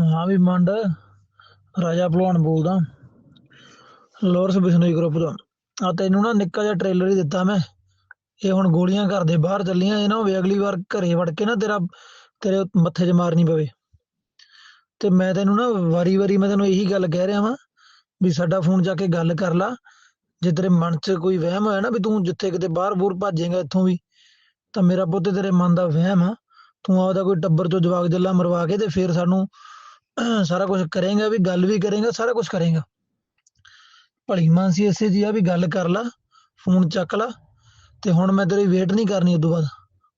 ਹਾਂ ਵੀ ਮੰਡ ਰਾਜਾ ਭਲਵਾਨ ਬੋਲਦਾ ਲੋਰਸ ਬਿਸ਼ਨੋਈ ਗਰੁੱਪ ਤੋਂ। ਆ ਤੈਨੂੰ ਨਾ ਨਿੱਕਾ ਜਿਹਾ ਟ੍ਰੇਲਰ ਹੀ ਦਿੱਤਾ ਮੈਂ। ਇਹ ਹੁਣ ਗੋਲੀਆਂ ਘਰ ਦੇ ਬਾਹਰ ਚੱਲੀਆਂ, ਇਹ ਨਾ ਹੋਵੇ ਅਗਲੀ ਵਾਰ ਘਰੇ ਵੜ ਕੇ ਨਾ ਤੇਰੇ ਮੱਥੇ 'ਚ ਮਾਰਨੀ ਪਵੇ। ਤੇ ਮੈਂ ਤੈਨੂੰ ਨਾ ਵਾਰੀ ਮੈਂ ਤੈਨੂੰ ਇਹੀ ਗੱਲ ਕਹਿ ਰਿਹਾ ਵਾਂ ਵੀ ਸਾਡਾ ਫੋਨ ਜਾ ਕੇ ਗੱਲ ਕਰ ਲਾ। ਜੇ ਤੇਰੇ ਮਨ 'ਚ ਕੋਈ ਵਹਿਮ ਹੋਇਆ ਨਾ ਵੀ ਤੂੰ ਜਿੱਥੇ ਕਿਤੇ ਬਾਹਰ ਬੂਰ ਭੱਜੇਗਾ ਇੱਥੋਂ ਵੀ, ਤਾਂ ਮੇਰਾ ਪੁੱਤ ਤੇਰੇ ਮਨ ਦਾ ਵਹਿਮ ਆ। ਤੂੰ ਆਪਦਾ ਕੋਈ ਟੱਬਰ 'ਚੋਂ ਜਵਾਕ ਜੱਲਾ ਮਰਵਾ ਕੇ ਤੇ ਫਿਰ ਸਾਨੂੰ ਸਾਰਾ ਕੁਝ ਕਰੇਂਗਾ, ਵੀ ਗੱਲ ਵੀ ਕਰੇਂਗਾ, ਸਾਰਾ ਕੁਝ ਕਰੇਂਗਾ। ਭਲੀ ਮਾਨਸੀ ਇਸੇ ਜੀ ਆ ਵੀ ਗੱਲ ਕਰ ਲਾ, ਫੋਨ ਚੱਕ ਲਾ। ਤੇ ਹੁਣ ਮੈਂ ਤੇਰੀ ਵੇਟ ਨਹੀਂ ਕਰਨੀ ਉਦੋਂ ਬਾਅਦ।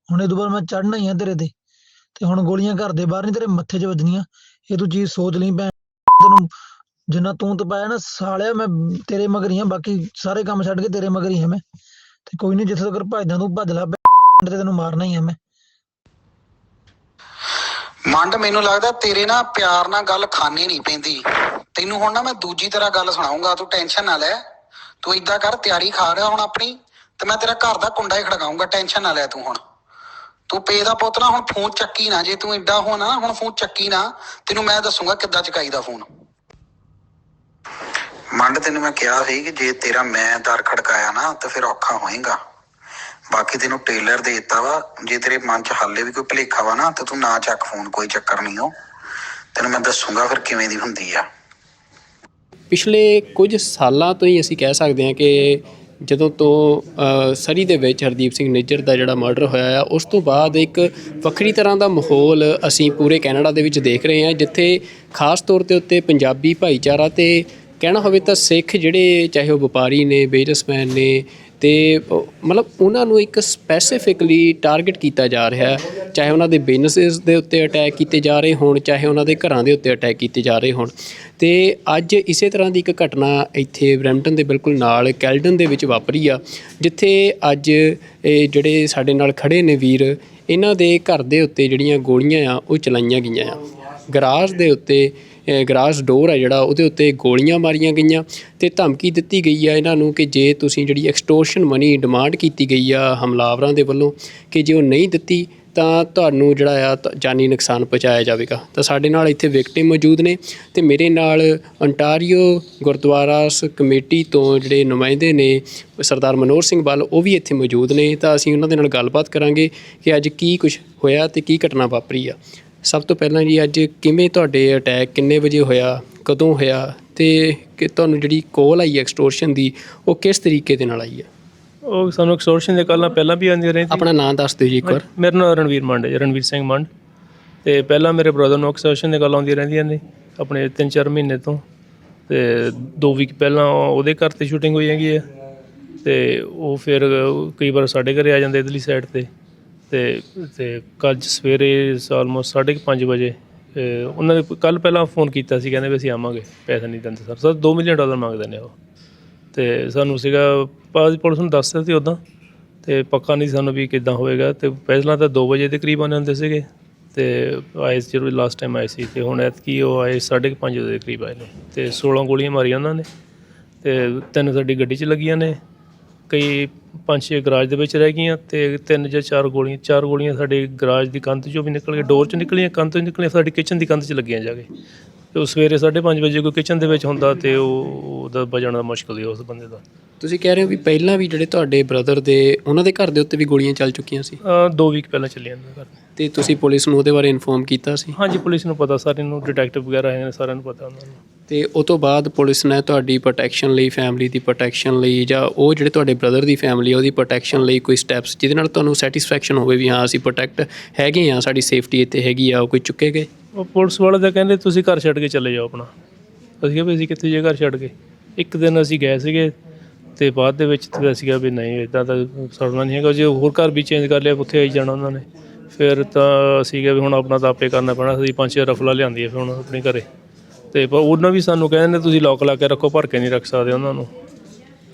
ਹੁਣ ਇਹ ਤੋਂ ਬਾਅਦ ਮੈਂ ਚੜ੍ਹਨਾ ਹੀ ਆ ਤੇਰੇ ਤੇ ਹੁਣ ਗੋਲੀਆਂ ਘਰ ਦੇ ਬਾਹਰ ਨਹੀਂ ਤੇਰੇ ਮੱਥੇ 'ਚ ਵੱਜਣੀਆਂ। ਇਹ ਤੂੰ ਚੀਜ਼ ਸੋਚ ਲਈ ਭੈਣ। ਤੈਨੂੰ ਜਿੰਨਾ ਤੂੰ ਤਪਾਇਆ ਨਾ ਸਾਲਿਆ, ਮੈਂ ਤੇਰੇ ਮਗਰ ਹੀ ਆ। ਬਾਕੀ ਸਾਰੇ ਕੰਮ ਛੱਡ ਕੇ ਤੇਰੇ ਮਗਰ ਹੀ ਆ ਮੈਂ। ਤੇ ਕੋਈ ਨਹੀਂ, ਜਿੱਥੇ ਤੱਕ ਭੱਜਦਾ ਤੂੰ ਭੱਜ ਲਾ, ਤੇ ਤੈਨੂੰ ਮਾਰਨਾ ਹੀ ਆ ਮੈਂ। ਮੰਡ, ਮੈਨੂੰ ਲੱਗਦਾ ਤੇਰੇ ਨਾਲ ਪਿਆਰ ਨਾਲ ਗੱਲ ਖਾਣੀ ਨਹੀਂ ਪੈਂਦੀ ਤੈਨੂੰ। ਹੁਣ ਨਾ ਮੈਂ ਦੂਜੀ ਤਰ੍ਹਾਂ ਗੱਲ ਸੁਣਾਉਂਗਾ, ਤੂੰ ਟੈਨਸ਼ਨ ਨਾ ਲੈ। ਤੂੰ ਏਦਾਂ ਕਰ, ਤਿਆਰੀ ਖਾ ਰਿਹਾ ਹੁਣ ਆਪਣੀ, ਤੇ ਮੈਂ ਤੇਰਾ ਘਰ ਦਾ ਕੁੰਡਾ ਹੀ ਖੜਕਾਉਂਗਾ। ਟੈਨਸ਼ਨ ਨਾ ਲੈ ਤੂੰ। ਹੁਣ ਤੂੰ ਪੇ ਦਾ ਪੁੱਤ ਨਾ, ਹੁਣ ਫੋਨ ਚੱਕੀ ਨਾ। ਜੇ ਤੂੰ ਏਦਾਂ ਹੋਣਾ ਹੁਣ ਫੋਨ ਚੱਕੀ ਨਾ, ਤੈਨੂੰ ਮੈਂ ਦੱਸੂਗਾ ਕਿੱਦਾਂ ਚਕਾਈਦਾ ਫੋਨ। ਮੰਡ, ਤੈਨੂੰ ਮੈਂ ਕਿਹਾ ਸੀ ਕਿ ਜੇ ਤੇਰਾ ਮੈਂ ਦਰ ਖੜਕਾਇਆ ਨਾ ਤਾਂ ਫਿਰ ਔਖਾ ਹੋਏਗਾ। ਬਾਕੀ ਤੈਨੂੰ ਟੇਲਰ ਦੇ ਦਿੱਤਾ ਵਾ। ਜੇ ਤੇਰੇ ਮਨ 'ਚ ਹਾਲੇ ਵੀ ਕੋਈ ਭੁਲੇਖਾ ਵਾ ਨਾ ਤਾਂ ਤੂੰ ਨਾ ਚੱਕ ਫੋਨ, ਕੋਈ ਚੱਕਰ ਨਹੀਂ। ਉਹ ਤੈਨੂੰ ਮੈਂ ਦੱਸੂਗਾ ਫਿਰ ਕਿਵੇਂ ਦੀ ਹੁੰਦੀ ਆ। ਪਿਛਲੇ ਕੁਝ ਸਾਲਾਂ ਤੋਂ ਹੀ ਅਸੀਂ ਕਹਿ ਸਕਦੇ ਹਾਂ ਕਿ ਜਦੋਂ ਤੋਂ ਸਰੀ ਦੇ ਵਿੱਚ ਹਰਦੀਪ ਸਿੰਘ ਨਿੱਜਰ ਦਾ ਜਿਹੜਾ ਮਰਡਰ ਹੋਇਆ ਆ, ਉਸ ਤੋਂ ਬਾਅਦ ਇੱਕ ਵੱਖਰੀ ਤਰ੍ਹਾਂ ਦਾ ਮਾਹੌਲ ਅਸੀਂ ਪੂਰੇ ਕੈਨੇਡਾ ਦੇ ਵਿੱਚ ਦੇਖ ਰਹੇ ਹਾਂ, ਜਿੱਥੇ ਖਾਸ ਤੌਰ ਦੇ ਉੱਤੇ ਪੰਜਾਬੀ ਭਾਈਚਾਰਾ ਅਤੇ ਕਹਿਣਾ ਹੋਵੇ ਤਾਂ ਸਿੱਖ ਜਿਹੜੇ, ਚਾਹੇ ਉਹ ਵਪਾਰੀ ਨੇ, ਬਿਜ਼ਨਸਮੈਨ ਨੇ, ਅਤੇ ਮਤਲਬ ਉਹਨਾਂ ਨੂੰ ਇੱਕ ਸਪੈਸੀਫਿਕਲੀ ਟਾਰਗੇਟ ਕੀਤਾ ਜਾ ਰਿਹਾ। ਚਾਹੇ ਉਹਨਾਂ ਦੇ ਬਿਜ਼ਨਸਿਸ ਦੇ ਉੱਤੇ ਅਟੈਕ ਕੀਤੇ ਜਾ ਰਹੇ ਹੋਣ, ਚਾਹੇ ਉਹਨਾਂ ਦੇ ਘਰਾਂ ਦੇ ਉੱਤੇ ਅਟੈਕ ਕੀਤੇ ਜਾ ਰਹੇ ਹੋਣ। ਅਤੇ ਅੱਜ ਇਸੇ ਤਰ੍ਹਾਂ ਦੀ ਇੱਕ ਘਟਨਾ ਇੱਥੇ ਬਰੈਂਪਟਨ ਦੇ ਬਿਲਕੁਲ ਨਾਲ ਕੈਲਡਨ ਦੇ ਵਿੱਚ ਵਾਪਰੀ ਆ, ਜਿੱਥੇ ਅੱਜ ਇਹ ਜਿਹੜੇ ਸਾਡੇ ਨਾਲ ਖੜ੍ਹੇ ਨੇ ਵੀਰ, ਇਹਨਾਂ ਦੇ ਘਰ ਦੇ ਉੱਤੇ ਜਿਹੜੀਆਂ ਗੋਲੀਆਂ ਆ ਉਹ ਚਲਾਈਆਂ ਗਈਆਂ ਆ। ਗਰਾਜ ਦੇ ਉੱਤੇ, ਗਰਾਜ ਡੋਰ ਆ ਜਿਹੜਾ, ਉਹਦੇ ਉੱਤੇ ਗੋਲੀਆਂ ਮਾਰੀਆਂ ਗਈਆਂ ਅਤੇ ਧਮਕੀ ਦਿੱਤੀ ਗਈ ਆ ਇਹਨਾਂ ਨੂੰ ਕਿ ਜੇ ਤੁਸੀਂ ਜਿਹੜੀ ਐਕਸਟੋਰਸ਼ਨ ਮਨੀ ਡਿਮਾਂਡ ਕੀਤੀ ਗਈ ਆ ਹਮਲਾਵਰਾਂ ਦੇ ਵੱਲੋਂ, ਕਿ ਜੇ ਉਹ ਨਹੀਂ ਦਿੱਤੀ ਤਾਂ ਤੁਹਾਨੂੰ ਜਿਹੜਾ ਆ ਜਾਨੀ ਨੁਕਸਾਨ ਪਹੁੰਚਾਇਆ ਜਾਵੇਗਾ। ਤਾਂ ਸਾਡੇ ਨਾਲ ਇੱਥੇ ਵਿਕਟਿਮ ਮੌਜੂਦ ਨੇ ਅਤੇ ਮੇਰੇ ਨਾਲ ਅੰਟਾਰੀਓ ਗੁਰਦੁਆਰਾ ਕਮੇਟੀ ਤੋਂ ਜਿਹੜੇ ਨੁਮਾਇੰਦੇ ਨੇ ਸਰਦਾਰ ਮਨੋਹਰ ਸਿੰਘ ਬੱਲ, ਉਹ ਵੀ ਇੱਥੇ ਮੌਜੂਦ ਨੇ। ਤਾਂ ਅਸੀਂ ਉਹਨਾਂ ਦੇ ਨਾਲ ਗੱਲਬਾਤ ਕਰਾਂਗੇ ਕਿ ਅੱਜ ਕੀ ਕੁਛ ਹੋਇਆ ਅਤੇ ਕੀ ਘਟਨਾ ਵਾਪਰੀ ਆ। ਸਭ ਤੋਂ ਪਹਿਲਾਂ ਜੀ, ਅੱਜ ਕਿਵੇਂ ਤੁਹਾਡੇ ਅਟੈਕ ਕਿੰਨੇ ਵਜੇ ਹੋਇਆ, ਕਦੋਂ ਹੋਇਆ, ਅਤੇ ਕਿ ਤੁਹਾਨੂੰ ਜਿਹੜੀ ਕੋਲ ਆਈ ਐਕਸਟੋਰਸ਼ਨ ਦੀ ਉਹ ਕਿਸ ਤਰੀਕੇ ਦੇ ਨਾਲ ਆਈ ਹੈ? ਉਹ ਸਾਨੂੰ ਐਕਸਟੋਰਸ਼ਨ ਦੇ ਕਾਲਾਂ ਪਹਿਲਾਂ ਵੀ ਆਉਂਦੀਆਂ ਰਹਿੰਦੀਆਂ। ਆਪਣਾ ਨਾਂ ਦੱਸ ਦਿਓ ਜੀ ਇੱਕ ਵਾਰ। ਮੇਰਾ ਨਾਮ ਰਣਵੀਰ ਮੰਡ ਹੈ, ਰਣਵੀਰ ਸਿੰਘ ਮੰਡ। ਅਤੇ ਪਹਿਲਾਂ ਮੇਰੇ ਬ੍ਰਦਰ ਨੂੰ ਐਕਸਟੋਰਸ਼ਨ ਦੇ ਕਾਲਾਂ ਆਉਂਦੀਆਂ ਰਹਿੰਦੀਆਂ ਨੇ ਆਪਣੇ 3-4 ਮਹੀਨੇ ਤੋਂ। ਅਤੇ 2 ਵੀਕ ਪਹਿਲਾਂ ਉਹਦੇ ਘਰ 'ਤੇ ਸ਼ੂਟਿੰਗ ਹੋਈ ਹੈਗੀ ਹੈ, ਅਤੇ ਉਹ ਫਿਰ ਕਈ ਵਾਰ ਸਾਡੇ ਘਰ ਆ ਜਾਂਦੇ ਇੱਧਰਲੀ ਸਾਈਡ 'ਤੇ। ਅਤੇ ਕੱਲ੍ਹ ਸਵੇਰੇ ਆਲਮੋਸਟ 5:30 ਵਜੇ ਉਹਨਾਂ ਨੇ ਕੱਲ੍ਹ ਪਹਿਲਾਂ ਫੋਨ ਕੀਤਾ ਸੀ, ਕਹਿੰਦੇ ਵੀ ਅਸੀਂ ਆਵਾਂਗੇ, ਪੈਸੇ ਨਹੀਂ ਦਿੰਦੇ ਸਰ $2 ਮਿਲੀਅਨ ਮੰਗਦੇ ਨੇ ਉਹ। ਅਤੇ ਸਾਨੂੰ ਸੀਗਾ ਪੁਲਿਸ ਨੂੰ ਦੱਸ ਦਿੱਤਾ ਸੀ ਉੱਦਾਂ, ਅਤੇ ਪੱਕਾ ਨਹੀਂ ਸਾਨੂੰ ਵੀ ਕਿੱਦਾਂ ਹੋਵੇਗਾ। ਅਤੇ ਪਹਿਲਾਂ ਤਾਂ 2 ਵਜੇ ਦੇ ਕਰੀਬ ਆਉਂਦੇ ਹੁੰਦੇ ਸੀਗੇ, ਅਤੇ ਆਏ ਜਦੋਂ ਲਾਸਟ ਟਾਈਮ ਆਏ ਸੀ, ਅਤੇ ਹੁਣ ਐਤਕੀ ਉਹ ਆਏ 5:30 ਵਜੇ ਦੇ ਕਰੀਬ ਆਏ ਨੇ, ਅਤੇ 16 ਗੋਲੀਆਂ ਮਾਰੀਆਂ ਉਹਨਾਂ ਨੇ, ਅਤੇ 3 ਸਾਡੀ ਗੱਡੀ 'ਚ ਲੱਗੀਆਂ ਨੇ, ਕਈ 5-6 ਗਰਾਜ ਦੇ ਵਿੱਚ ਰਹਿ ਗਈਆਂ, ਅਤੇ 3 ਜਾਂ 4 ਗੋਲੀਆਂ ਸਾਡੇ ਗਰਾਜ ਦੀ ਕੰਧ 'ਚੋਂ ਵੀ ਨਿਕਲ ਕੇ, ਡੋਰ 'ਚੋਂ ਨਿਕਲੀਆਂ, ਕੰਧ 'ਚੋਂ ਨਿਕਲੀਆਂ, ਸਾਡੀ ਕਿਚਨ ਦੀ ਕੰਧ 'ਚ ਲੱਗੀਆਂ ਜਾ ਕੇ। ਅਤੇ ਉਹ ਸਵੇਰੇ 5:30 ਵਜੇ ਕੋਈ ਕਿਚਨ ਦੇ ਵਿੱਚ ਹੁੰਦਾ ਅਤੇ ਉਹਦਾ ਬਚਣਾ ਦਾ ਮੁਸ਼ਕਿਲ ਸੀ ਉਸ ਬੰਦੇ ਦਾ। ਤੁਸੀਂ ਕਹਿ ਰਹੇ ਹੋ ਵੀ ਪਹਿਲਾਂ ਵੀ ਜਿਹੜੇ ਤੁਹਾਡੇ ਬ੍ਰਦਰ ਦੇ, ਉਹਨਾਂ ਦੇ ਘਰ ਦੇ ਉੱਤੇ ਵੀ ਗੋਲੀਆਂ ਚੱਲ ਚੁੱਕੀਆਂ ਸੀ? 2 ਵੀਕ ਪਹਿਲਾਂ ਚੱਲੀਆਂ ਨੇ ਘਰ। ਅਤੇ ਤੁਸੀਂ ਪੁਲਿਸ ਨੂੰ ਉਹਦੇ ਬਾਰੇ ਇਨਫੋਰਮ ਕੀਤਾ ਸੀ? ਹਾਂਜੀ, ਪੁਲਿਸ ਨੂੰ ਪਤਾ, ਸਾਰਿਆਂ ਨੂੰ, ਡਿਟੈਕਟਿਵ ਵਗੈਰਾ ਹੈ ਸਾਰਿਆਂ ਨੂੰ ਪਤਾ ਉਹਨਾਂ ਨੂੰ। ਅਤੇ ਉਹ ਤੋਂ ਬਾਅਦ ਪੁਲਿਸ ਨੇ ਤੁਹਾਡੀ ਪ੍ਰੋਟੈਕਸ਼ਨ ਲਈ, ਫੈਮਿਲੀ ਦੀ ਪ੍ਰੋਟੈਕਸ਼ਨ ਲਈ, ਜਾਂ ਉਹ ਜਿਹੜੇ ਤੁਹਾਡੇ ਬ੍ਰਦਰ ਦੀ ਫੈਮਿਲੀ ਉਹਦੀ ਪ੍ਰੋਟੈਕਸ਼ਨ ਲਈ ਕੋਈ ਸਟੈਪਸ ਜਿਹਦੇ ਨਾਲ ਤੁਹਾਨੂੰ ਸੈਟਿਸਫੈਕਸ਼ਨ ਹੋਵੇ ਵੀ ਹਾਂ ਅਸੀਂ ਪ੍ਰੋਟੈਕਟ ਹੈਗੇ ਹਾਂ, ਸਾਡੀ ਸੇਫਟੀ ਇੱਥੇ ਹੈਗੀ ਆ, ਉਹ ਕੋਈ ਚੁੱਕੇ ਗਏ? ਉਹ ਪੁਲਿਸ ਵਾਲੇ ਤਾਂ ਕਹਿੰਦੇ ਤੁਸੀਂ ਘਰ ਛੱਡ ਕੇ ਚਲੇ ਜਾਓ ਆਪਣਾ। ਅਸੀਂ ਕਿਹਾ ਵੀ ਅਸੀਂ ਕਿੱਥੇ ਜੇ ਘਰ ਛੱਡ ਕੇ। ਇੱਕ ਦਿਨ ਅਸੀਂ ਗਏ ਸੀਗੇ, ਅਤੇ ਬਾਅਦ ਦੇ ਵਿੱਚ ਤਾਂ ਸੀਗਾ ਵੀ ਨਹੀਂ ਇੱਦਾਂ ਤਾਂ ਛੱਡਣਾ ਨਹੀਂ ਹੈਗਾ। ਜੇ ਹੋਰ ਘਰ ਵੀ ਚੇਂਜ ਕਰ ਲਿਆ, ਉੱਥੇ ਆਈ ਜਾਣਾ ਉਹਨਾਂ ਨੇ। ਫਿਰ ਤਾਂ ਅਸੀਂ ਕਿਹਾ ਵੀ ਹੁਣ ਆਪਣਾ ਤਾਂ ਆਪੇ ਕਰਨਾ ਪੈਣਾ। ਅਸੀਂ 5-6 ਰਫਲਾਂ ਲਿਆਂਦੀ ਹੈ ਫਿਰ ਹੁਣ ਆਪਣੇ ਘਰ, ਅਤੇ ਪਰ ਉਹਨਾਂ ਵੀ ਸਾਨੂੰ ਕਹਿੰਦੇ ਨੇ ਤੁਸੀਂ ਲੋਕ ਲਾ ਕੇ ਰੱਖੋ, ਭਰ ਕੇ ਨਹੀਂ ਰੱਖ ਸਕਦੇ ਉਹਨਾਂ ਨੂੰ।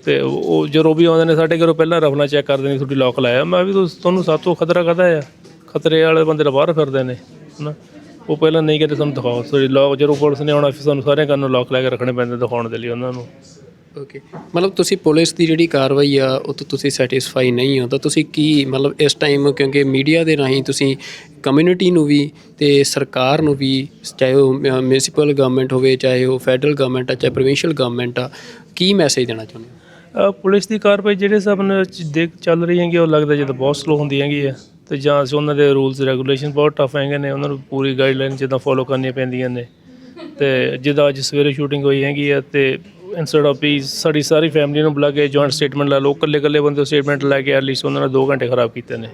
ਅਤੇ ਉਹ ਜਦੋਂ ਵੀ ਆਉਂਦੇ ਨੇ ਸਾਡੇ ਘਰੋਂ ਪਹਿਲਾਂ ਰਫਲਾਂ ਚੈੱਕ ਕਰਦੇ ਨੇ, ਤੁਹਾਡੀ ਲੋਕ ਲਾਇਆ। ਮੈਂ ਵੀ ਤੁਹਾਨੂੰ ਸਾਤੋਂ ਖਤਰਾ ਕਾਹਦਾ ਆ? ਖਤਰੇ ਵਾਲੇ ਬੰਦੇ ਤਾਂ ਬਾਹਰ ਫਿਰਦੇ ਨੇ ਹੈ ਨਾ। ਉਹ ਪਹਿਲਾਂ ਨਹੀਂ ਕਹਿੰਦੇ ਸਾਨੂੰ ਦਿਖਾਓ ਤੁਹਾਡੀ ਲੋਕ। ਜਦੋਂ ਪੁਲਿਸ ਨੇ ਆਉਣਾ ਫਿਰ ਸਾਨੂੰ ਸਾਰਿਆਂ ਘਰ ਨੂੰ ਲੋਕ ਲੈ ਕੇ ਰੱਖਣੇ ਪੈਂਦੇ ਦਿਖਾਉਣ ਦੇ ਲਈ ਉਹਨਾਂ ਨੂੰ। ਓਕੇ, ਮਤਲਬ ਤੁਸੀਂ ਪੁਲਿਸ ਦੀ ਜਿਹੜੀ ਕਾਰਵਾਈ ਆ ਉਹ ਤੋਂ ਤੁਸੀਂ ਸੈਟਿਸਫਾਈ ਨਹੀਂ ਹੋ, ਤਾਂ ਤੁਸੀਂ ਕੀ ਮਤਲਬ ਇਸ ਟਾਈਮ, ਕਿਉਂਕਿ ਮੀਡੀਆ ਦੇ ਰਾਹੀਂ ਤੁਸੀਂ ਕਮਿਊਨਿਟੀ ਨੂੰ ਵੀ ਤੇ ਸਰਕਾਰ ਨੂੰ ਵੀ, ਚਾਹੇ ਉਹ ਮਿਊਨਿਸਪਲ ਗਵਰਨਮੈਂਟ ਹੋਵੇ, ਚਾਹੇ ਉਹ ਫੈਡਰਲ ਗਵਰਨਮੈਂਟ ਆ, ਚਾਹੇ ਪ੍ਰੋਵਿੰਸ਼ੀਅਲ ਗਵਰਨਮੈਂਟ ਆ, ਕੀ ਮੈਸੇਜ ਦੇਣਾ ਚਾਹੁੰਦੇ ਹੋ? ਪੁਲਿਸ ਦੀ ਕਾਰਵਾਈ ਜਿਹੜੇ ਹਿਸਾਬ ਨਾਲ ਦੇਖ ਚੱਲ ਰਹੀ ਹੈਗੀ, ਉਹ ਲੱਗਦਾ ਜਿੱਦਾਂ ਬਹੁਤ ਸਲੋ ਹੁੰਦੀ ਹੈਗੀ ਹੈ, ਅਤੇ ਜਾਂ ਉਹਨਾਂ ਦੇ ਰੂਲਸ ਰੈਗੂਲੇਸ਼ਨ ਬਹੁਤ ਟਫ ਹੈਗੇ ਨੇ, ਉਹਨਾਂ ਨੂੰ ਪੂਰੀ ਗਾਈਡਲਾਈਨ ਜਿੱਦਾਂ ਫੋਲੋ ਕਰਨੀਆਂ ਪੈਂਦੀਆਂ ਨੇ। ਅਤੇ ਜਿੱਦਾਂ ਅੱਜ ਸਵੇਰੇ ਸ਼ੂਟਿੰਗ ਹੋਈ ਹੈਗੀ ਆ, ਅਤੇ ਇੰਸਟੈਡ ਆਫ ਵੀ ਸਾਡੀ ਸਾਰੀ ਫੈਮਿਲੀ ਨੂੰ ਬੁਲਾ ਕੇ ਜੁਆਇੰਟ ਸਟੇਟਮੈਂਟ ਲੈ ਲਓ, ਇਕੱਲੇ ਬੰਦੇ ਸਟੇਟਮੈਂਟ ਲੈ ਕੇ ਐਟਲੀਸਟ ਉਹਨਾਂ ਨੇ 2 ਘੰਟੇ ਖਰਾਬ ਕੀਤੇ ਨੇ।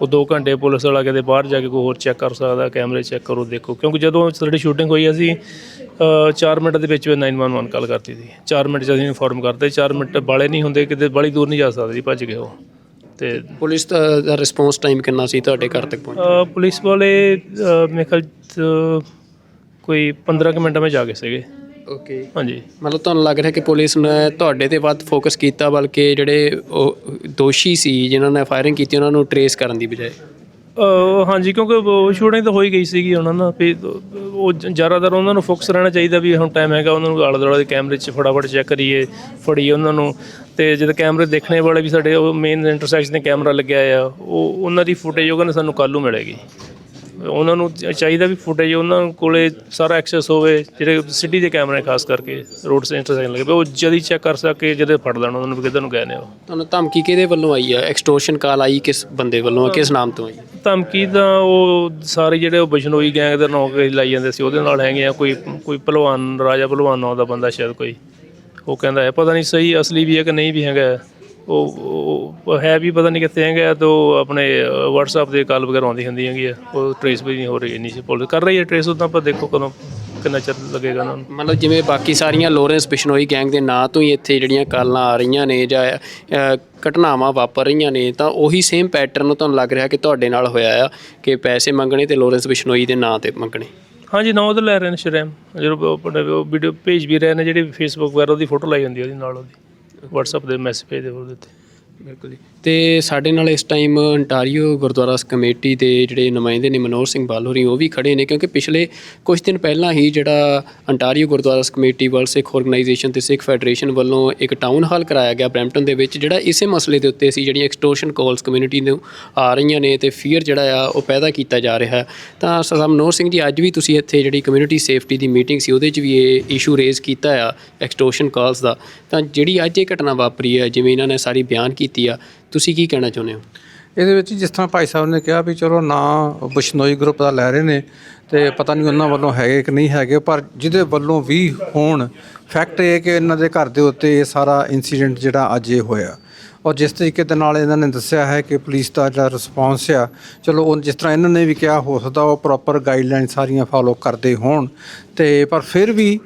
ਉਹ 2 ਘੰਟੇ ਪੁਲਿਸ ਵਾਲਾ ਕਿਤੇ ਬਾਹਰ ਜਾ ਕੇ ਕੋਈ ਹੋਰ ਚੈੱਕ ਕਰ ਸਕਦਾ, ਕੈਮਰੇ ਚੈੱਕ ਕਰੋ, ਦੇਖੋ, ਕਿਉਂਕਿ ਜਦੋਂ ਸਾਡੀ ਸ਼ੂਟਿੰਗ ਹੋਈ ਅਸੀਂ 4 ਮਿੰਟ ਦੇ ਵਿੱਚ 911 ਕਾਲ ਕਰਤੀ ਸੀ। 4 ਮਿੰਟ 'ਚ ਅਸੀਂ ਇਨਫੋਰਮ ਕਰਦੇ, 4 ਮਿੰਟ ਬਾਲੇ ਨਹੀਂ ਹੁੰਦੇ, ਕਿਤੇ ਬਾਹਲੀ ਦੂਰ ਨਹੀਂ ਜਾ ਸਕਦੇ ਜੀ, ਭੱਜ ਗਏ ਉਹ। ਅਤੇ ਪੁਲਿਸ ਦਾ ਰਿਸਪੌਂਸ ਟਾਈਮ ਕਿੰਨਾ ਸੀ ਤੁਹਾਡੇ ਘਰ ਤੱਕ ਪਹੁੰਚਣ? ਪੁਲਿਸ ਵਾਲੇ ਮੇਰੇ ਖਿਆਲ ਕੋਈ 15 ਕੁ ਮਿੰਟਾਂ ਵਿੱਚ ਆ ਗਏ ਸੀਗੇ। ਓਕੇ, ਹਾਂਜੀ। ਮਤਲਬ ਤੁਹਾਨੂੰ ਲੱਗ ਰਿਹਾ ਕਿ ਪੁਲਿਸ ਨੇ ਤੁਹਾਡੇ 'ਤੇ ਵੱਧ ਫੋਕਸ ਕੀਤਾ, ਬਲਕਿ ਜਿਹੜੇ ਉਹ ਦੋਸ਼ੀ ਸੀ ਜਿਨ੍ਹਾਂ ਨੇ ਫਾਇਰਿੰਗ ਕੀਤੀ ਉਹਨਾਂ ਨੂੰ ਟਰੇਸ ਕਰਨ ਦੀ ਬਜਾਏ? ਹਾਂਜੀ, ਕਿਉਂਕਿ ਸ਼ੂਟਿੰਗ ਤਾਂ ਹੋਈ ਗਈ ਸੀਗੀ ਉਹਨਾਂ ਨਾਲ, ਵੀ ਉਹ ਜ਼ਿਆਦਾਤਰ ਉਹਨਾਂ ਨੂੰ ਫੋਕਸ ਰਹਿਣਾ ਚਾਹੀਦਾ ਵੀ ਹੁਣ ਟਾਈਮ ਹੈਗਾ, ਉਹਨਾਂ ਨੂੰ ਆਲੇ ਦੁਆਲੇ ਦੇ ਕੈਮਰੇ 'ਚ ਫਟਾਫਟ ਚੈੱਕ ਕਰੀਏ, ਫੜੀਏ ਉਹਨਾਂ ਨੂੰ। ਅਤੇ ਜਦੋਂ ਕੈਮਰੇ ਦੇਖਣੇ ਵਾਲੇ ਵੀ ਸਾਡੇ ਉਹ ਮੇਨ ਇੰਟਰਸੈਕਸ਼ਨ 'ਤੇ ਕੈਮਰਾ ਲੱਗਿਆ ਆ, ਉਹ ਉਹਨਾਂ ਦੀ ਫੁਟੇਜ ਉਹ ਕਹਿੰਦੇ ਸਾਨੂੰ ਕੱਲ੍ਹ ਨੂੰ ਮਿਲੇਗੀ। ਉਹਨਾਂ ਨੂੰ ਚਾਹੀਦਾ ਵੀ ਫੁਟੇਜ ਉਹਨਾਂ ਕੋਲ ਸਾਰਾ ਐਕਸੈਸ ਹੋਵੇ, ਜਿਹੜੇ ਸਿਟੀ ਦੇ ਕੈਮਰੇ ਖਾਸ ਕਰਕੇ ਰੋਡ ਇੰਟਰਸੈਕਸ਼ਨ ਲੱਗੇ ਪਏ, ਉਹ ਜਲਦੀ ਚੈੱਕ ਕਰ ਸਕੇ, ਜਦੋਂ ਫੜ ਲੈਣ ਉਹਨਾਂ ਨੂੰ ਵੀ ਕਿੱਧਰ ਨੂੰ ਗਏ ਨੇ। ਉਹ ਤੁਹਾਨੂੰ ਧਮਕੀ ਕਿਹਦੇ ਵੱਲੋਂ ਆਈ ਆ? ਐਕਸਟੋਰਸ਼ਨ ਕਾਲ ਆਈ ਕਿਸ ਬੰਦੇ ਵੱਲੋਂ, ਕਿਸ ਨਾਮ ਤੋਂ ਆਈ? ਧਮਕੀ ਤਾਂ ਉਹ ਸਾਰੇ ਜਿਹੜੇ ਉਹ ਬਿਸ਼ਨੋਈ ਗੈਂਗ ਦੇ ਨਾਂ ਲਾਈ ਜਾਂਦੇ ਸੀ, ਉਹਦੇ ਨਾਲ ਹੈਗੇ ਆ। ਕੋਈ ਭਲਵਾਨ, ਰਾਜਾ ਭਲਵਾਨ ਨਾਂ ਦਾ ਬੰਦਾ ਸ਼ਾਇਦ ਕੋਈ, ਉਹ ਕਹਿੰਦਾ ਹੈ, ਪਤਾ ਨਹੀਂ ਸਹੀ ਅਸਲੀ ਵੀ ਹੈ ਕਿ ਨਹੀਂ ਵੀ ਹੈਗਾ। ਉਹ ਹੈ ਵੀ ਪਤਾ ਨਹੀਂ ਕਿੱਥੇ ਹੈਗਾ, ਅਤੇ ਉਹ ਆਪਣੇ ਵਟਸਐਪ 'ਤੇ ਕਾਲ ਵਗੈਰਾ ਆਉਂਦੀ ਹੁੰਦੀ ਹੈਗੀ ਆ, ਉਹ ਟਰੇਸ ਵੀ ਨਹੀਂ ਹੋ ਰਹੀ, ਇੰਨੀ ਪੁਲਿਸ ਕਰ ਰਹੀ ਹੈ ਟਰੇਸ। ਉੱਦਾਂ ਆਪਾਂ ਦੇਖੋ ਕਦੋਂ ਕਿੰਨਾ ਚਿਰ ਲੱਗੇਗਾ ਉਹਨਾਂ ਨੂੰ। ਮਤਲਬ ਜਿਵੇਂ ਬਾਕੀ ਸਾਰੀਆਂ ਲੋਰੈਂਸ ਬਿਸ਼ਨੋਈ ਗੈਂਗ ਦੇ ਨਾਂ ਤੋਂ ਹੀ ਇੱਥੇ ਜਿਹੜੀਆਂ ਕਾਲਾਂ ਆ ਰਹੀਆਂ ਨੇ ਜਾਂ ਘਟਨਾਵਾਂ ਵਾਪਰ ਰਹੀਆਂ ਨੇ, ਤਾਂ ਉਹੀ ਸੇਮ ਪੈਟਰਨ ਤੁਹਾਨੂੰ ਲੱਗ ਰਿਹਾ ਕਿ ਤੁਹਾਡੇ ਨਾਲ ਹੋਇਆ ਆ, ਕਿ ਪੈਸੇ ਮੰਗਣੇ ਅਤੇ ਲੋਰੈਂਸ ਬਿਸ਼ਨੋਈ ਦੇ ਨਾਂ 'ਤੇ ਮੰਗਣੇ? ਹਾਂਜੀ, ਨਾ ਉਹਦੇ ਲੈ ਰਹੇ ਨੇ ਸ਼ਰੇਆਮ, ਜਦੋਂ ਆਪਣੇ ਵੀਡੀਓ ਭੇਜ ਵੀ ਰਹੇ ਨੇ, ਜਿਹੜੀ ਫੇਸਬੁੱਕ ਵਗੈਰਾ ਉਹਦੀ ਫੋਟੋ ਲਾਈ ਹੁੰਦੀ ਉਹਦੀ ਨਾਲ, ਉਹਦੀ ਵਟਸਐਪ ਦੇ ਮੈਸੇਜ ਭੇਜਦੇ ਉਹਦੇ 'ਤੇ। ਬਿਲਕੁਲ ਜੀ। ਅਤੇ ਸਾਡੇ ਨਾਲ ਇਸ ਟਾਈਮ ਅੰਟਾਰੀਓ ਗੁਰਦੁਆਰਾ ਕਮੇਟੀ ਦੇ ਜਿਹੜੇ ਨੁਮਾਇੰਦੇ ਨੇ ਮਨੋਹਰ ਸਿੰਘ ਬਾਲੋਰੀ, ਉਹ ਵੀ ਖੜ੍ਹੇ ਨੇ, ਕਿਉਂਕਿ ਪਿਛਲੇ ਕੁਝ ਦਿਨ ਪਹਿਲਾਂ ਹੀ ਜਿਹੜਾ ਅੰਟਾਰੀਓ ਗੁਰਦੁਆਰਾ ਕਮੇਟੀ ਵਰਲਡ ਸਿੱਖ ਆਰਗੇਨਾਈਜੇਸ਼ਨ ਅਤੇ ਸਿੱਖ ਫੈਡਰੇਸ਼ਨ ਵੱਲੋਂ ਇੱਕ ਟਾਊਨ ਹਾਲ ਕਰਾਇਆ ਗਿਆ ਬਰੈਂਪਟਨ ਦੇ ਵਿੱਚ, ਜਿਹੜਾ ਇਸੇ ਮਸਲੇ ਦੇ ਉੱਤੇ ਸੀ, ਜਿਹੜੀਆਂ ਐਕਸਟੋਰਸ਼ਨ ਕਾਲਸ ਕਮਿਊਨਿਟੀ ਨੂੰ ਆ ਰਹੀਆਂ ਨੇ ਅਤੇ ਫੀਅਰ ਜਿਹੜਾ ਆ ਉਹ ਪੈਦਾ ਕੀਤਾ ਜਾ ਰਿਹਾ। ਤਾਂ ਸਰਦਾਰ ਮਨੋਹਰ ਸਿੰਘ ਜੀ, ਅੱਜ ਵੀ ਤੁਸੀਂ ਇੱਥੇ ਜਿਹੜੀ ਕਮਿਊਨਿਟੀ ਸੇਫਟੀ ਦੀ ਮੀਟਿੰਗ ਸੀ, ਉਹਦੇ 'ਚ ਵੀ ਇਹ ਇਸ਼ੂ ਰੇਜ਼ ਕੀਤਾ ਆ ਐਕਸਟੋਰਸ਼ਨ ਕਾਲਸ ਦਾ। ਤਾਂ ਜਿਹੜੀ ਅੱਜ ਇਹ ਘਟਨਾ ਵਾਪਰੀ ਹੈ, ਜਿਵੇਂ ਇਹਨਾਂ ਨੇ ਸਾਰੀ ਬਿਆਨ ਕੀਤੀ ਆ, ਤੁਸੀਂ ਕੀ ਕਹਿਣਾ ਚਾਹੁੰਦੇ ਹੋ? ਇਹਦੇ ਵਿੱਚ ਜਿਸ ਤਰ੍ਹਾਂ ਭਾਈ ਸਾਹਿਬ ਨੇ ਕਿਹਾ ਵੀ ਚਲੋ ਨਾਂ ਬਿਸ਼ਨੋਈ ਗਰੁੱਪ ਦਾ ਲੈ ਰਹੇ ਨੇ, ਅਤੇ ਪਤਾ ਨਹੀਂ ਉਹਨਾਂ ਵੱਲੋਂ ਹੈਗੇ ਕਿ ਨਹੀਂ ਹੈਗੇ, ਪਰ ਜਿਹਦੇ ਵੱਲੋਂ ਵੀ ਹੋਣ, ਫੈਕਟ ਇਹ ਕਿ ਇਹਨਾਂ ਦੇ ਘਰ ਦੇ ਉੱਤੇ ਇਹ ਸਾਰਾ ਇੰਸੀਡੈਂਟ ਜਿਹੜਾ ਅੱਜ ਇਹ ਹੋਇਆ। ਔਰ ਜਿਸ ਤਰੀਕੇ ਦੇ ਨਾਲ ਇਹਨਾਂ ਨੇ ਦੱਸਿਆ ਹੈ ਕਿ ਪੁਲਿਸ ਦਾ ਜਿਹੜਾ ਰਿਸਪੌਂਸ ਆ, ਚਲੋ ਉਹ ਜਿਸ ਤਰ੍ਹਾਂ ਇਹਨਾਂ ਨੇ ਵੀ ਕਿਹਾ, ਹੋ ਸਕਦਾ ਉਹ ਪ੍ਰੋਪਰ ਗਾਈਡਲਾਈਨ ਸਾਰੀਆਂ ਫੋਲੋ ਕਰਦੇ ਹੋਣ, ਅਤੇ ਪਰ ਫਿਰ ਵੀ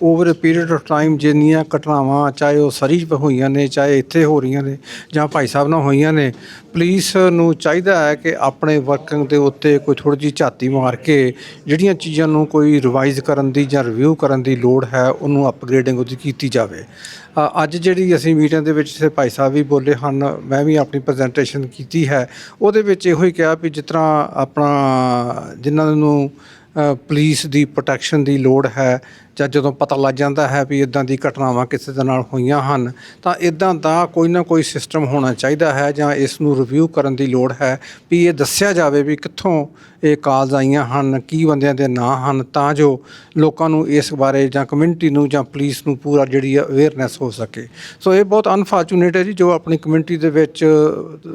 over a period of time ਜਿੰਨੀਆਂ ਘਟਨਾਵਾਂ, ਚਾਹੇ ਉਹ ਸਰੀ 'ਚ ਹੋਈਆਂ ਨੇ, ਚਾਹੇ ਇੱਥੇ ਹੋ ਰਹੀਆਂ ਨੇ, ਜਾਂ ਭਾਈ ਸਾਹਿਬ ਨਾਲ ਹੋਈਆਂ ਨੇ, ਪੁਲਿਸ ਨੂੰ ਚਾਹੀਦਾ ਹੈ ਕਿ ਆਪਣੇ ਵਰਕਿੰਗ ਦੇ ਉੱਤੇ ਕੋਈ ਥੋੜ੍ਹੀ ਜਿਹੀ ਝਾਤੀ ਮਾਰ ਕੇ ਜਿਹੜੀਆਂ ਚੀਜ਼ਾਂ ਨੂੰ ਕੋਈ ਰਿਵਾਈਜ਼ ਕਰਨ ਦੀ ਜਾਂ ਰਿਵਿਊ ਕਰਨ ਦੀ ਲੋੜ ਹੈ, ਉਹਨੂੰ ਅਪਗ੍ਰੇਡਿੰਗ ਉਹਦੀ ਕੀਤੀ ਜਾਵੇ। ਅੱਜ ਜਿਹੜੀ ਅਸੀਂ ਮੀਟਿੰਗ ਦੇ ਵਿੱਚ ਭਾਈ ਸਾਹਿਬ ਵੀ ਬੋਲੇ ਹਨ, ਮੈਂ ਵੀ ਆਪਣੀ ਪ੍ਰੈਜੈਂਟੇਸ਼ਨ ਕੀਤੀ ਹੈ, ਉਹਦੇ ਵਿੱਚ ਇਹੋ ਹੀ ਕਿਹਾ ਵੀ ਜਿਸ ਤਰ੍ਹਾਂ ਆਪਣਾ ਜਿਨ੍ਹਾਂ ਨੂੰ ਪੁਲਿਸ ਦੀ ਪ੍ਰੋਟੈਕਸ਼ਨ ਦੀ ਲੋੜ ਹੈ, ਜਾਂ ਜਦੋਂ ਪਤਾ ਲੱਗ ਜਾਂਦਾ ਹੈ ਵੀ ਇੱਦਾਂ ਦੀ ਘਟਨਾਵਾਂ ਕਿਸੇ ਦੇ ਨਾਲ ਹੋਈਆਂ ਹਨ, ਤਾਂ ਇੱਦਾਂ ਦਾ ਕੋਈ ਨਾ ਕੋਈ ਸਿਸਟਮ ਹੋਣਾ ਚਾਹੀਦਾ ਹੈ, ਜਾਂ ਇਸ ਨੂੰ ਰਿਵਿਊ ਕਰਨ ਦੀ ਲੋੜ ਹੈ ਵੀ ਇਹ ਦੱਸਿਆ ਜਾਵੇ ਵੀ ਕਿੱਥੋਂ ਇਹ ਕਾਲਸ ਆਈਆਂ ਹਨ, ਕੀ ਬੰਦਿਆਂ ਦੇ ਨਾਂ ਹਨ, ਤਾਂ ਜੋ ਲੋਕਾਂ ਨੂੰ ਇਸ ਬਾਰੇ ਜਾਂ ਕਮਿਊਨਿਟੀ ਨੂੰ ਜਾਂ ਪੁਲਿਸ ਨੂੰ ਪੂਰਾ ਜਿਹੜੀ ਅਵੇਅਰਨੈਸ ਹੋ ਸਕੇ। ਸੋ ਇਹ ਬਹੁਤ ਅਨਫੋਰਚੂਨੇਟ ਹੈ ਜੀ, ਜੋ ਆਪਣੀ ਕਮਿਊਨਿਟੀ ਦੇ ਵਿੱਚ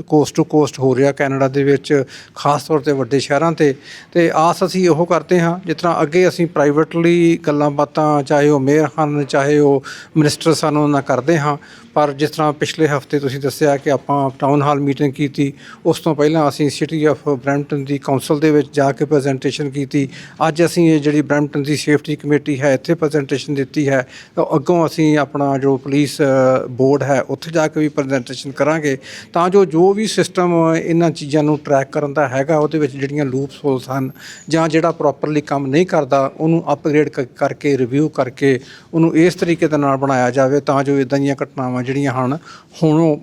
ਕੋਸਟ ਟੂ ਕੋਸਟ ਹੋ ਰਿਹਾ, ਕੈਨੇਡਾ ਦੇ ਵਿੱਚ ਖਾਸ ਤੌਰ 'ਤੇ ਵੱਡੇ ਸ਼ਹਿਰਾਂ 'ਤੇ। ਅਤੇ ਆਸ ਅਸੀਂ ਇਹੋ ਕਰਦੇ ਹਾਂ, ਜਿਸ ਤਰ੍ਹਾਂ ਅੱਗੇ ਅਸੀਂ ਪ੍ਰਾਈਵੇਟਲੀ ਗੱਲਾਂ ਬਾਤਾਂ, ਚਾਹੇ ਉਹ ਮੇਅਰ ਹਨ, ਚਾਹੇ ਉਹ ਮਿਨਿਸਟਰ ਸਨ, ਉਹਨਾਂ ਨਾਲ ਕਰਦੇ ਹਾਂ, ਪਰ ਜਿਸ ਤਰ੍ਹਾਂ ਪਿਛਲੇ ਹਫ਼ਤੇ ਤੁਸੀਂ ਦੱਸਿਆ ਕਿ ਆਪਾਂ ਟਾਊਨ ਹਾਲ ਮੀਟਿੰਗ ਕੀਤੀ, ਉਸ ਤੋਂ ਪਹਿਲਾਂ ਅਸੀਂ city of Brampton the council ਦੇ ਵਿੱਚ ਜਾ ਕੇ ਪ੍ਰੈਜੈਂਟੇਸ਼ਨ ਕੀਤੀ। ਅੱਜ ਅਸੀਂ ਇਹ ਜਿਹੜੀ ਬਰੈਂਪਟਨ ਦੀ ਸੇਫਟੀ ਕਮੇਟੀ ਹੈ, ਇੱਥੇ ਪ੍ਰੈਜੈਂਟੇਸ਼ਨ ਦਿੱਤੀ ਹੈ। ਅੱਗੋਂ ਅਸੀਂ ਆਪਣਾ ਜੋ ਪੁਲਿਸ ਬੋਰਡ ਹੈ, ਉੱਥੇ ਜਾ ਕੇ ਵੀ ਪ੍ਰੈਜੈਂਟੇਸ਼ਨ ਕਰਾਂਗੇ, ਤਾਂ ਜੋ ਵੀ ਸਿਸਟਮ ਇਹਨਾਂ ਚੀਜ਼ਾਂ ਨੂੰ ਟਰੈਕ ਕਰਨ ਦਾ ਹੈਗਾ, ਉਹਦੇ ਵਿੱਚ ਜਿਹੜੀਆਂ ਲੂਪਸ ਹੋਲਸ ਹਨ, ਜਾਂ ਜਿਹੜਾ ਪ੍ਰੋਪਰਲੀ ਕੰਮ ਨਹੀਂ ਕਰਦਾ, ਉਹਨੂੰ ਅਪਗ੍ਰੇਡ ਕਰਕੇ, ਰਿਵਿਊ ਕਰਕੇ, ਉਹਨੂੰ ਇਸ ਤਰੀਕੇ ਦੇ ਨਾਲ ਬਣਾਇਆ ਜਾਵੇ, ਤਾਂ ਜੋ ਇੱਦਾਂ ਦੀਆਂ ਘਟਨਾਵਾਂ ਜਿਹੜੀਆਂ ਹਨ ਹੁਣ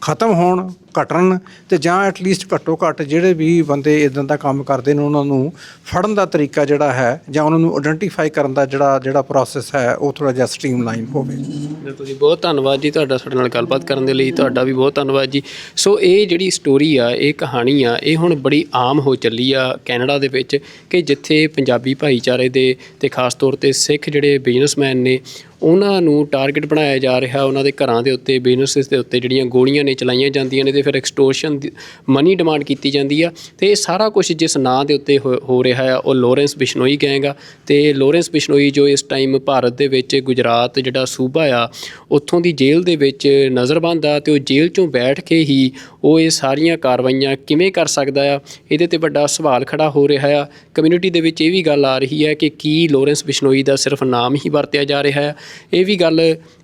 ਖਤਮ ਹੋਣ, ਘਟਣ ਤੇ ਜਾਂ ਐਟਲੀਸਟ ਘੱਟੋ ਘੱਟ ਜਿਹੜੇ ਵੀ ਬੰਦੇ ਇਦਾਂ ਦਾ ਕੰਮ ਕਰਦੇ ਨੇ ਉਹਨਾਂ ਨੂੰ ਫੜਨ ਦਾ ਤਰੀਕਾ ਜਿਹੜਾ ਹੈ ਜਾਂ ਉਹਨਾਂ ਨੂੰ ਆਇਡੈਂਟੀਫਾਈ ਕਰਨ ਦਾ ਜਿਹੜਾ ਪ੍ਰੋਸੈਸ ਹੈ ਉਹ ਥੋੜ੍ਹਾ ਜਿਹਾ ਸਟ੍ਰੀਮਲਾਈਨ ਹੋਵੇ। ਬਿਲਕੁਲ ਜੀ, ਬਹੁਤ ਧੰਨਵਾਦ ਜੀ ਤੁਹਾਡਾ ਸਾਡੇ ਨਾਲ ਗੱਲਬਾਤ ਕਰਨ ਦੇ ਲਈ, ਤੁਹਾਡਾ ਵੀ ਬਹੁਤ ਧੰਨਵਾਦ ਜੀ। ਸੋ ਇਹ ਜਿਹੜੀ ਸਟੋਰੀ ਆ, ਇਹ ਕਹਾਣੀ ਆ, ਇਹ ਹੁਣ ਬੜੀ ਆਮ ਹੋ ਚੱਲੀ ਆ ਕੈਨੇਡਾ ਦੇ ਵਿੱਚ ਕਿ ਜਿੱਥੇ ਪੰਜਾਬੀ ਭਾਈਚਾਰੇ ਦੇ ਤੇ ਖਾਸ ਤੌਰ 'ਤੇ ਸਿੱਖ ਜਿਹੜੇ ਬਿਜ਼ਨਸਮੈਨ ਨੇ ਉਹਨਾਂ ਨੂੰ ਟਾਰਗੇਟ ਬਣਾਇਆ ਜਾ ਰਿਹਾ, ਉਹਨਾਂ ਦੇ ਘਰਾਂ ਦੇ ਉੱਤੇ, ਬਿਜ਼ਨਸਿਸ ਦੇ ਉੱਤੇ ਜਿਹੜੀਆਂ ਗੋਲੀਆਂ ਨੇ ਚਲਾਈਆਂ ਜਾਂਦੀਆਂ ਨੇ ਤੇ ਫਿਰ ਐਕਸਟੋਰਸ਼ਨ ਮਨੀ ਡਿਮਾਂਡ ਕੀਤੀ ਜਾਂਦੀ ਆ। ਤੇ ਇਹ ਸਾਰਾ ਕੁਝ ਜਿਸ ਨਾਂ ਦੇ ਉੱਤੇ ਹੋ ਰਿਹਾ ਆ ਉਹ ਲਾਰੈਂਸ ਬਿਸ਼ਨੋਈ ਗੈਂਗ ਆ। ਤੇ ਲਾਰੈਂਸ ਬਿਸ਼ਨੋਈ ਜੋ ਇਸ ਟਾਈਮ ਭਾਰਤ ਦੇ ਵਿੱਚ ਗੁਜਰਾਤ ਜਿਹੜਾ ਸੂਬਾ ਆ ਉੱਥੋਂ ਦੀ ਜੇਲ੍ਹ ਦੇ ਵਿੱਚ ਨਜ਼ਰਬੰਦ ਆ ਤੇ ਉਹ ਜੇਲ੍ਹ 'ਚੋਂ ਬੈਠ ਕੇ ਹੀ ਉਹ ਇਹ ਸਾਰੀਆਂ ਕਾਰਵਾਈਆਂ ਕਿਵੇਂ ਕਰ ਸਕਦਾ ਆ, ਇਹਦੇ 'ਤੇ ਵੱਡਾ ਸਵਾਲ ਖੜਾ ਹੋ ਰਿਹਾ ਆ। ਕਮਿਊਨਿਟੀ ਦੇ ਵਿੱਚ ਇਹ ਵੀ ਗੱਲ ਆ ਰਹੀ ਹੈ ਕਿ ਕੀ ਲਾਰੈਂਸ ਬਿਸ਼ਨੋਈ ਦਾ ਸਿਰਫ ਨਾਮ ਹੀ ਵਰਤਿਆ ਜਾ ਰਿਹਾ ਆ। ਇਹ ਵੀ ਗੱਲ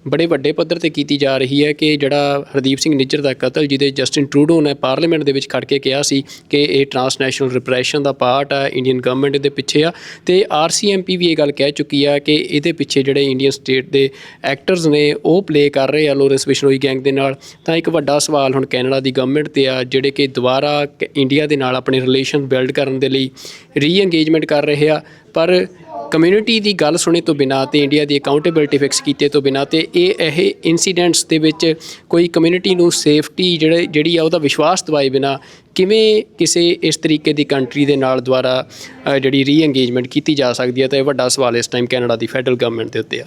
ਬੜੇ ਵੱਡੇ ਪੱਧਰ 'ਤੇ ਕੀਤੀ ਜਾ ਰਹੀ ਹੈ ਕਿ ਜਿਹੜਾ ਹਰਦੀਪ ਸਿੰਘ ਨਿੱਜਰ ਦਾ ਕਤਲ ਜਿਹਦੇ ਜਸਟਿਨ ਟਰੂਡੋ ਨੇ ਪਾਰਲੀਮੈਂਟ ਦੇ ਵਿੱਚ ਖੜ ਕੇ ਕਿਹਾ ਸੀ ਕਿ ਇਹ ਟਰਾਂਸਨੈਸ਼ਨਲ ਰਿਪਰੈਸ਼ਨ ਦਾ ਪਾਰਟ ਆ, ਇੰਡੀਅਨ ਗਵਰਨਮੈਂਟ ਦੇ ਪਿੱਛੇ ਆ। ਤੇ RCMP ਵੀ ਇਹ ਗੱਲ ਕਹਿ ਚੁੱਕੀ ਆ ਕਿ ਇਹਦੇ ਪਿੱਛੇ ਜਿਹੜੇ ਇੰਡੀਅਨ ਸਟੇਟ ਦੇ ਐਕਟਰਸ ਨੇ ਉਹ ਪਲੇ ਕਰ ਰਹੇ ਆ ਲਾਰੈਂਸ ਬਿਸ਼ਨੋਈ ਗੈਂਗ ਦੇ ਨਾਲ। ਤਾਂ ਇੱਕ ਵੱਡਾ ਸਵਾਲ ਹੁਣ ਕੈਨੇਡਾ ਦੀ ਗਵਰਨਮੈਂਟ 'ਤੇ ਆ ਜਿਹੜੇ ਕਿ ਦੁਬਾਰਾ ਇੰਡੀਆ ਦੇ ਨਾਲ ਆਪਣੇ ਰਿਲੇਸ਼ਨ ਬਿਲਡ ਕਰਨ ਦੇ ਲਈ ਰੀ-ਇੰਗੇਜਮੈਂਟ ਕਰ ਰਹੇ ਆ। ਪਰ ਕਮਿਊਨਿਟੀ ਦੀ ਗੱਲ ਸੁਣੇ ਤੋਂ ਬਿਨਾਂ ਤੇ ਇੰਡੀਆ ਦੀ ਅਕਾਊਂਟੇਬਿਲਟੀ ਫਿਕਸ ਕੀਤੇ ਤੋਂ ਬਿਨਾਂ ਤੇ ਇਹ ਇਨਸੀਡੈਂਟਸ ਦੇ ਵਿੱਚ ਕੋਈ ਕਮਿਊਨਿਟੀ ਨੂੰ ਸੇਫਟੀ ਜਿਹੜੀ ਆ ਉਹਦਾ ਵਿਸ਼ਵਾਸ ਦਿਵਾਏ ਬਿਨਾਂ ਕਿਵੇਂ ਕਿਸੇ ਇਸ ਤਰੀਕੇ ਦੀ ਕੰਟਰੀ ਦੇ ਨਾਲ ਦੁਆਰਾ ਜਿਹੜੀ ਰੀ-ਇੰਗੇਜਮੈਂਟ ਕੀਤੀ ਜਾ ਸਕਦੀ ਹੈ। ਤਾਂ ਇਹ ਵੱਡਾ ਸਵਾਲ ਇਸ ਟਾਈਮ ਕੈਨੇਡਾ ਦੀ ਫੈਡਰਲ ਗਵਰਨਮੈਂਟ ਦੇ ਉੱਤੇ ਆ।